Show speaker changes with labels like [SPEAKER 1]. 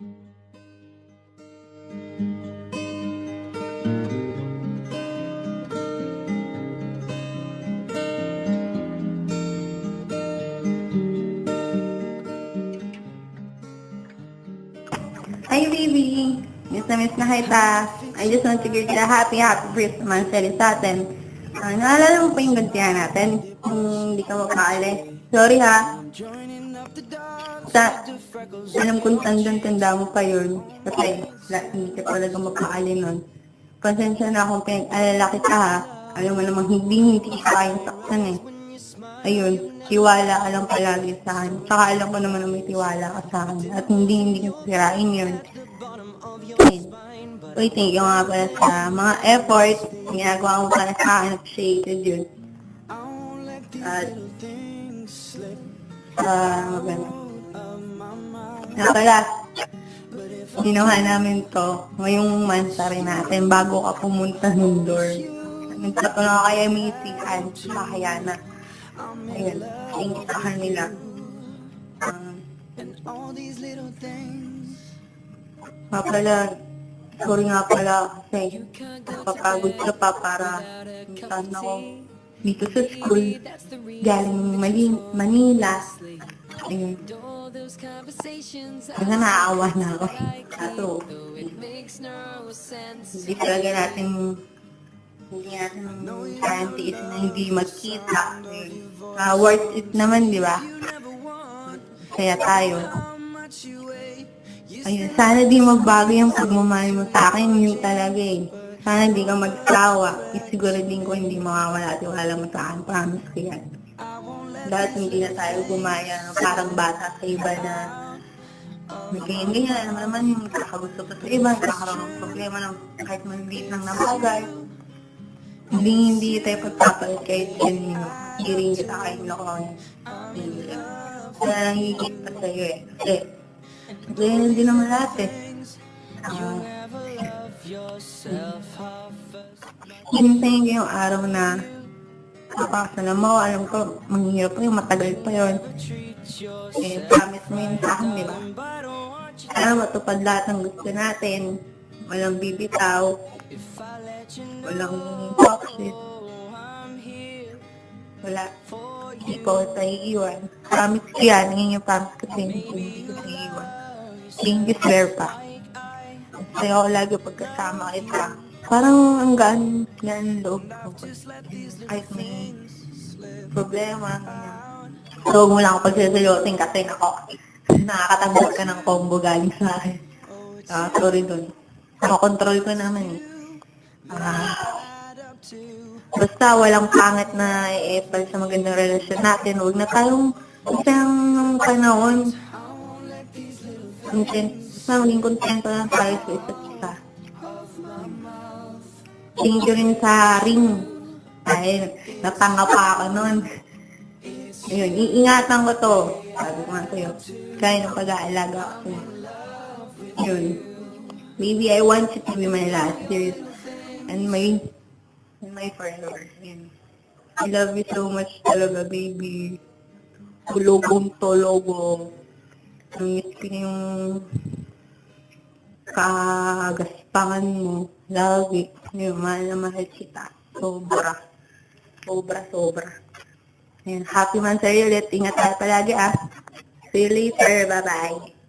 [SPEAKER 1] Hi, baby! Miss na kita. I just want to greet you a happy birthday monthsary sa atin. Naalala mo pa yung gantihan natin? Hindi ka mapaalis. Sorry ha. Sa, alam kong tandang-tanda mo pa yun. Kasi hindi ka talaga mapaalis nun. Pasensya na akong pinag-alala kita ha. Alam mo namang hindi ka kayang saktan eh. Ayun, tiwala ka lang palagi sa akin. Saka alam ko naman na may tiwala ka sa akin. At hindi ka sirain yun. Ayun. Uy, thank you nga pala sa mga effort. Ginagawa mo para sa akin. Appreciated yun. At, maganda. Nga pala, ginawa namin to ngayong mansari natin bago ka pumunta ng door. Nagtatulong ako kay Missy and sa Hayana. Ayun, thank you sa kanila. Pala, sorry nga pala kasi napapagod ka pa para puntahan ako dito sa school galing Manila. Ayun. Kasi naaawa na ako. Kaso, hindi talaga natin kayang tiis na hindi magkita. Worth it naman, di ba? Kaya tayo. Ayun, sana di magbago yung pagmamahal mo sa akin, yun talaga eh. Sana di ka magsawa. Isiguraduhin ko hindi mawawala at wala mo sa akin. Promise ko yan. Dahil hindi na tayo gumaya, parang bata sa iba na ganyan-ganyan. Alam mo naman yung kakagusto pa sa iba, kakaroon ng problema ng kahit maliit lang na bagay. Hindi tayo pagpapalit kahit kanino. Hindi rin kita kahit lokohin. Kaya lang higit pa sa'yo eh. Kasi hindi naman lahat eh. Hintayin ko yung araw na kapakasalan mo. Alam ko, manghihirap pa yun, matagal pa yun. Eh, promise mo yun sa akin, di ba? Sana matupad lahat ng gusto natin. Walang bibitaw. Walang toxic. Wala. Ikaw sa iiwan. Promise ko yan. Ngayon yung promise ko sa'yo. Hindi ko sa iiwan. Thank you, swear pa. Sa'yo ako lagi pagkasama kita. Parang ang gaan loob ko. Kahit may problema. So, huwag mo lang ako pagsasayotin kasi nakakatanggap ka ng combo galing sa akin. Sorry dun. Makontrol ko naman eh. Basta walang pangit na i-epal sa magandang relasyon natin. Huwag na tayong isang panahon. Maging kontento lang tayo sa isa't isa. Thank you rin sa ring. Dahil natanga pa ako nun. Ayun, iingatan ko to. Sabi ko nga sa'yo. Kaya ng pag-aalaga ko sa'yo. Yun. Maybe I want you to be my last years. And my forever. Yun. I love you so much talaga, baby. Tulogong tologo. Nangit ko yung kagaspangan mo. Lagi. Yun, mahal na mahal kita. Sobra. Sobra. Ayan, happy man sa'yo ulit. Ingat tayo palagi ah. See you later. Bye-bye.